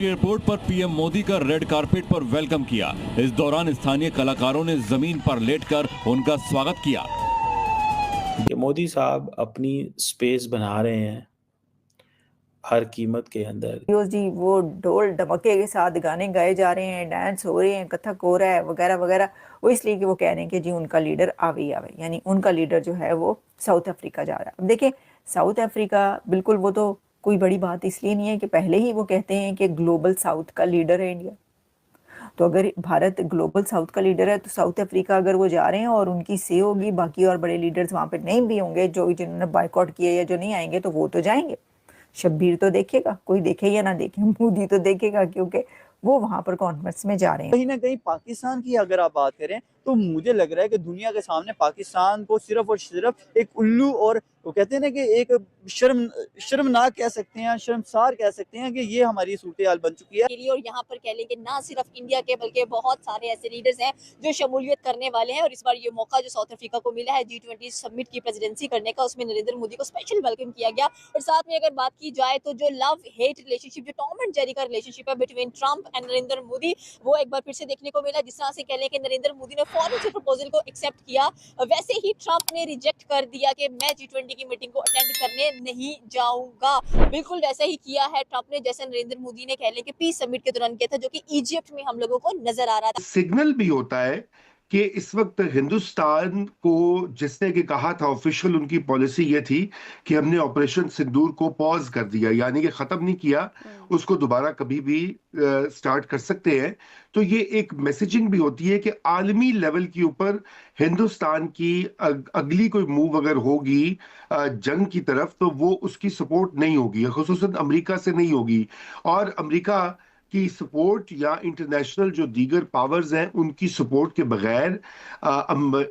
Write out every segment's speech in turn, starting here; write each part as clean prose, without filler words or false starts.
Airport पर PM Modi का red carpet पर वेलकम किया। इस दौरान स्थानीय कलाकारों ने जमीन पर लेटकर उनका स्वागत किया। मोदी साहब अपनी स्पेस बना रहे हैं हर कीमत के अंदर। जी वो ढोल ढमके के साथ गाने गाए जा रहे हैं, डांस हो रहे हैं, कथक हो रहा है वगैरह वगैरह। वो इसलिए कि वो कह रहे हैं कि जी उनका लीडर आवे ही आवे, यानी उनका लीडर जो है वो साउथ अफ्रीका जा रहा है। अब देखिए साउथ अफ्रीका बिल्कुल वो तो कोई बड़ी बात इसलिए नहीं है कि पहले ही वो कहते हैं कि ग्लोबल साउथ का लीडर है इंडिया। तो अगर भारत ग्लोबल साउथ का लीडर है तो साउथ अफ्रीका अगर वो जा रहे हैं और उनकी से होगी, बाकी और बड़े लीडर्स वहाँ पे नहीं भी होंगे, जो जिन्होंने बायकॉट किया या जो नहीं आएंगे तो वो तो जाएंगे। शब्बीर तो देखेगा, कोई देखे या ना देखे, मोदी तो देखेगा क्योंकि वो वहां पर कॉन्फ्रेंस में जा रहे हैं। कहीं ना कहीं पाकिस्तान की अगर आप बात करें तो मुझे लग रहा है कि दुनिया के सामने पाकिस्तान को सिर्फ और सिर्फ एक उल्लू और वो कहते हैं ना कि एक शर्मनाक कह सकते हैं, शर्मसार कह सकते हैं कि ये हमारी सूरत हाल बन चुकी है। और यहाँ पर कह लें कि ना सिर्फ इंडिया के बल्कि बहुत सारे ऐसे लीडर्स हैं जो शमूलियत करने वाले हैं। और इस बार ये मौका जो साउथ अफ्रीका को मिला है G20 समिट की प्रेसिडेंसी करने का, उसमें नरेंद्र मोदी को स्पेशल वेलकम किया गया। और साथ में अगर बात की जाए तो जो लव हेट रिलेशनशिप, जो टॉम एंड जेरी का रिलेशनशिप है between Trump and Narendra Modi, वो एक बार फिर से देखने को मिला। जिस तरह से कह लें कि नरेंद्र मोदी ने फौरन से प्रपोजल को एक्सेप्ट किया, वैसे ही ट्रंप ने रिजेक्ट कर दिया कि मैं G20 की मीटिंग को अटेंड करने नहीं जाऊंगा। बिल्कुल वैसा ही किया है ट्रंप ने जैसे नरेंद्र मोदी ने कह लें कि पीस समिट के दौरान किया था, जो कि इजिप्ट में हम लोगों को नजर आ रहा था। सिग्नल भी होता है कि इस वक्त हिंदुस्तान को जिसने कि कहा था, ऑफिशियल उनकी पॉलिसी ये थी कि हमने ऑपरेशन सिंदूर को पॉज कर दिया, यानी कि खत्म नहीं किया, उसको दोबारा कभी भी स्टार्ट कर सकते हैं। तो ये एक मैसेजिंग भी होती है कि आलमी लेवल के ऊपर हिंदुस्तान की अगली कोई मूव अगर होगी जंग की तरफ, तो वो उसकी सपोर्ट नहीं होगी, खुसूसन अमेरिका से नहीं होगी। और अमेरिका की सपोर्ट या इंटरनेशनल जो दीगर पावर्स हैं उनकी सपोर्ट के बगैर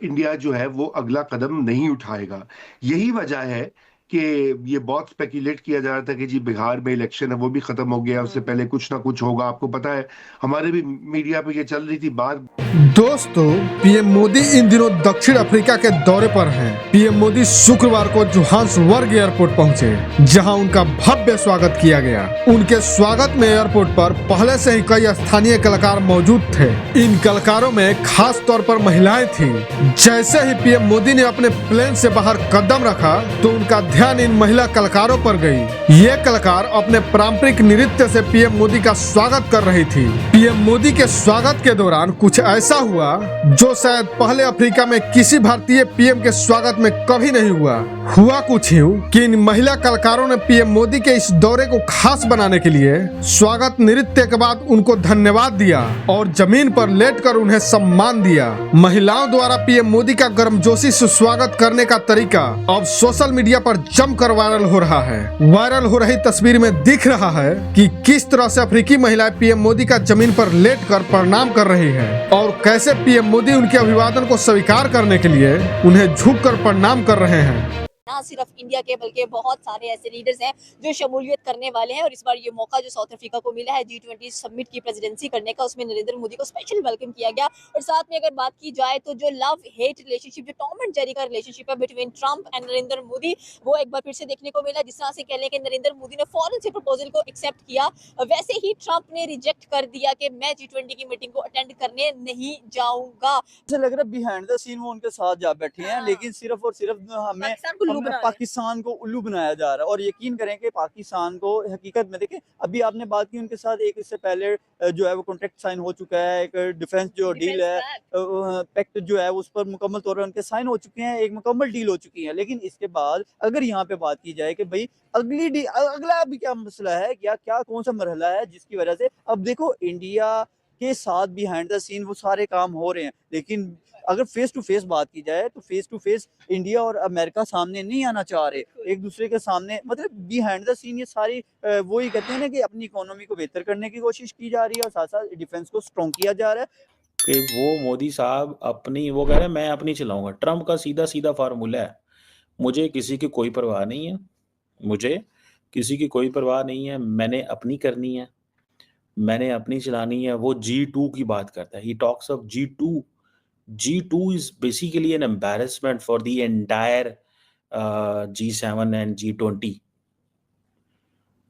इंडिया जो है वो अगला कदम नहीं उठाएगा। यही वजह है कि ये बहुत स्पेकुलेट किया जा रहा था कि जी बिहार में इलेक्शन है वो भी खत्म हो गया, उससे पहले कुछ ना कुछ होगा। आपको पता है हमारे भी मीडिया पे ये चल रही थी बात। दोस्तों, पीएम मोदी इन दिनों दक्षिण अफ्रीका के दौरे पर हैं। पीएम मोदी शुक्रवार को जोहान्सबर्ग एयरपोर्ट पहुंचे, जहां उनका भव्य स्वागत किया गया। उनके स्वागत में एयरपोर्ट पर पहले से ही कई स्थानीय कलाकार मौजूद थे। इन कलाकारों में खास तौर पर महिलाएं थी। जैसे ही पीएम मोदी ने अपने प्लेन से बाहर कदम रखा तो उनका ध्यान इन महिला कलाकारों पर गई। ये कलाकार अपने पारंपरिक नृत्य से पीएम मोदी का स्वागत कर रही थी। पीएम मोदी के स्वागत के दौरान कुछ ऐसा हुआ जो शायद पहले अफ्रीका में किसी भारतीय पीएम के स्वागत में कभी नहीं हुआ कुछ यूं कि इन महिला कलाकारों ने पीएम मोदी के इस दौरे को खास बनाने के लिए स्वागत नृत्य के बाद उनको धन्यवाद दिया और जमीन पर लेटकर उन्हें सम्मान दिया। महिलाओं द्वारा पीएम मोदी का गर्मजोशी से स्वागत करने का तरीका अब सोशल मीडिया पर जमकर वायरल हो रहा है। वायरल हो रही तस्वीर में दिख रहा है कि किस तरह से अफ्रीकी महिलाएं पीएम मोदी का जमीन पर लेटकर प्रणाम कर रही है और कैसे पीएम मोदी उनके अभिवादन को स्वीकार करने के लिए उन्हें झुककर प्रणाम कर रहे हैं। ना सिर्फ इंडिया के बल्कि बहुत सारे ऐसे लीडर्स हैं जो शमूलियत करने वाले हैं। और इस बार ये मौका जो साउथ अफ्रीका को मिला है G20 समिट की प्रेसिडेंसी करने का, उसमें नरेंद्र मोदी को स्पेशल वेलकम किया गया। और साथ में अगर बात की जाए तो जो लव हेट रिलेशनशिप, जो टॉम एंड जेरी का रिलेशनशिप है between Trump and Narendra Modi, वो एक बार फिर से देखने को मिला। जिस तरह से कह लें कि नरेंद्र मोदी ने फौरन से प्रपोजल को एक्सेप्ट किया, वैसे ही ट्रंप ने रिजेक्ट कर दिया कि मैं G20 की मीटिंग को अटेंड करने नहीं जाऊंगा। मुझे लग रहा है बिहाइंड द सीन वो उनके साथ जा बैठे हैं, लेकिन सिर्फ और सिर्फ हमें पाकिस्तान को उल्लू बनाया जा रहा है। और यकीन करें कि पाकिस्तान को हकीकत में देखें, अभी आपने बात की उनके साथ, एक इससे पहले जो है वो कॉन्ट्रैक्ट साइन हो चुका है, एक डिफेंस जो डील है, पैक्ट जो है उस पर मुकम्मल तौर पर उनके साइन हो चुके हैं, एक मुकम्मल डील हो चुकी है। लेकिन इसके बाद अगर यहाँ पे बात की जाए कि भाई अगला अभी क्या मसला है, क्या कौन सा मरहला है जिसकी वजह से अब देखो इंडिया के साथ बिहाइंड द सीन वो सारे काम हो रहे हैं। लेकिन अगर फेस टू फेस बात की जाए तो फेस टू फेस इंडिया और अमेरिका सामने नहीं आना चाह रहे एक दूसरे के सामने। मतलब बिहाइंड द सीन ये सारी वो ही कहते हैं ना कि अपनी इकोनॉमी को बेहतर करने की कोशिश की जा रही है और साथ साथ डिफेंस को स्ट्रॉन्ग किया जा रहा है। कि वो मोदी साहब अपनी, वो कह रहे हैं मैं अपनी चलाऊंगा। ट्रंप का सीधा सीधा फार्मूला है, मुझे किसी की कोई परवाह नहीं है, मुझे किसी की कोई परवाह नहीं है, मैंने अपनी करनी है, मैंने अपनी चलानी है। वो G2 की बात करता है, he talks of G2. G2 is basically an embarrassment for the entire G7 and G20.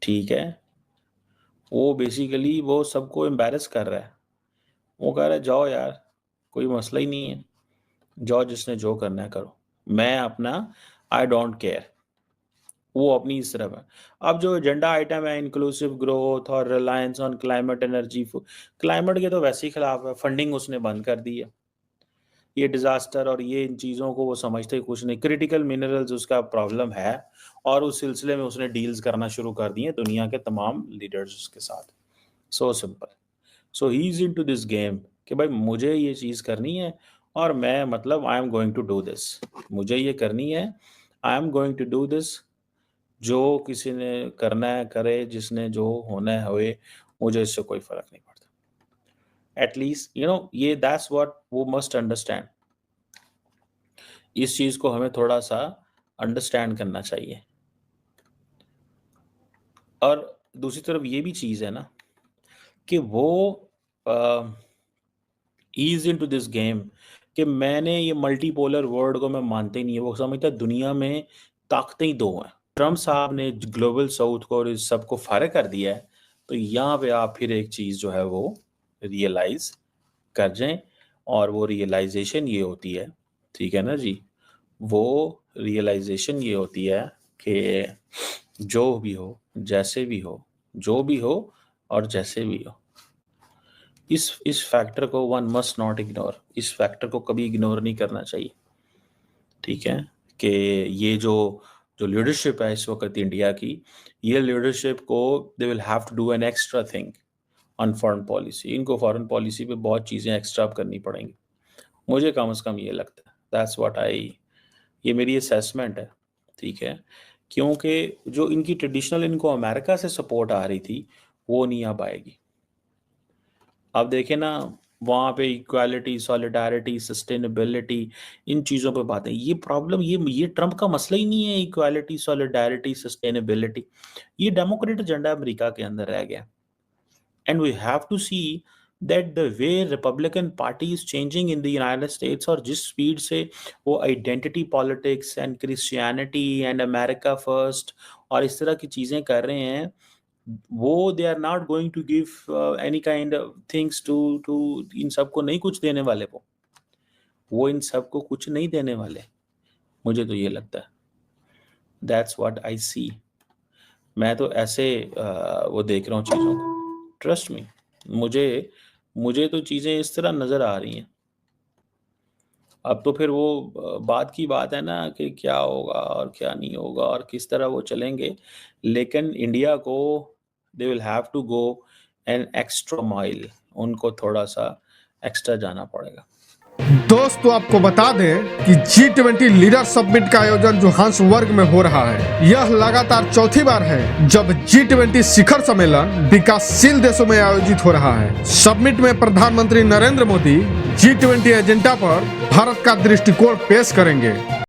ठीक है, वो बेसिकली वो सबको एम्बैरस कर रहा है। वो कह रहा है जाओ यार, कोई मसला ही नहीं है, जाओ जिसने जो करना है करो, मैं अपना आई डोंट केयर। वो अपनी इस तरफ है। अब जो एजेंडा आइटम है इंक्लूसिव ग्रोथ और reliance on climate energy, climate के तो वैसे ही खिलाफ है, फंडिंग उसने बंद कर दी है। ये डिजास्टर और ये इन चीज़ों को वो समझते ही कुछ नहीं। क्रिटिकल मिनरल्स उसका प्रॉब्लम है और उस सिलसिले में उसने डील्स करना शुरू कर दिए दुनिया के तमाम लीडर्स के साथ। So simple. So he is into this game कि भाई मुझे ये चीज़ करनी है और मैं मतलब I am going to do this, मुझे ये करनी है, I am going to do this. जो किसी ने करना है करे, जिसने जो होना है होए, मुझे इससे कोई फर्क नहीं पड़ता। एटलीस्ट ये दैट्स व्हाट वो मस्ट अंडरस्टैंड। इस चीज को हमें थोड़ा सा अंडरस्टैंड करना चाहिए। और दूसरी तरफ ये भी चीज है ना कि वो इज इनटू दिस गेम कि मैंने ये मल्टीपोलर वर्ल्ड को मैं मानते ही नहीं है। वो समझता है दुनिया में ताकतें ही दो हैं। ट्रम्प साहब ने ग्लोबल साउथ को और इस सबको फारिग कर दिया है, तो यहाँ पे आप फिर एक चीज जो है वो रियलाइज कर जाएं। और वो रियलाइजेशन ये होती है, ठीक है ना जी, वो रियलाइजेशन ये होती है कि जो भी हो, जैसे भी हो, जो भी हो और जैसे भी हो, इस फैक्टर को वन मस्ट नॉट इग्नोर। इस फैक्टर को कभी इग्नोर नहीं करना चाहिए, ठीक है। कि ये जो लीडरशिप है इस वक्त इंडिया की, ये लीडरशिप को they will have to do an extra thing on foreign policy. इनको फॉरेन पॉलिसी पे बहुत चीज़ें एक्स्ट्रा करनी पड़ेंगी, मुझे कम से कम ये लगता है। दैट्स व्हाट ये मेरी असेसमेंट है, ठीक है। क्योंकि जो इनकी ट्रेडिशनल इनको अमेरिका से सपोर्ट आ रही थी वो नहीं आ पाएगी। अब देखें ना, वहाँ पे इक्वालिटी, सॉलिडारिटी, सस्टेनेबिलिटी, इन चीज़ों पे बातें, ये प्रॉब्लम ये ट्रम्प का मसला ही नहीं है। इक्वालिटी, सॉलिडारिटी, सस्टेनेबिलिटी, ये डेमोक्रेट एजेंडा अमेरिका के अंदर रह गया। And we have to see that the way Republican Party is changing in the United States, और जिस स्पीड से वो identity politics and Christianity and America first और इस तरह की चीज़ें कर रहे हैं, वो they are not going to give any kind of things to इन सबको नहीं कुछ देने वाले। वो इन सबको कुछ नहीं देने वाले, मुझे तो ये लगता है। दैट्स व्हाट आई सी। मैं तो ऐसे वो देख रहा हूँ चीज़ों को, ट्रस्ट मी। मुझे तो चीज़ें इस तरह नज़र आ रही हैं। अब तो फिर वो बात की बात है ना कि क्या होगा और क्या नहीं होगा और किस तरह वो चलेंगे, लेकिन इंडिया को they will have to go an extra mile, उनको थोड़ा सा एक्स्ट्रा जाना पड़ेगा। दोस्तों आपको बता दें कि G20 लीडर समिट का आयोजन जोहान्सबर्ग में हो रहा है। यह लगातार चौथी बार है जब G20 शिखर सम्मेलन विकासशील देशों में आयोजित हो रहा है। समिट में प्रधानमंत्री नरेंद्र मोदी G20 एजेंडा पर भारत का दृष्टिकोण पेश करेंगे।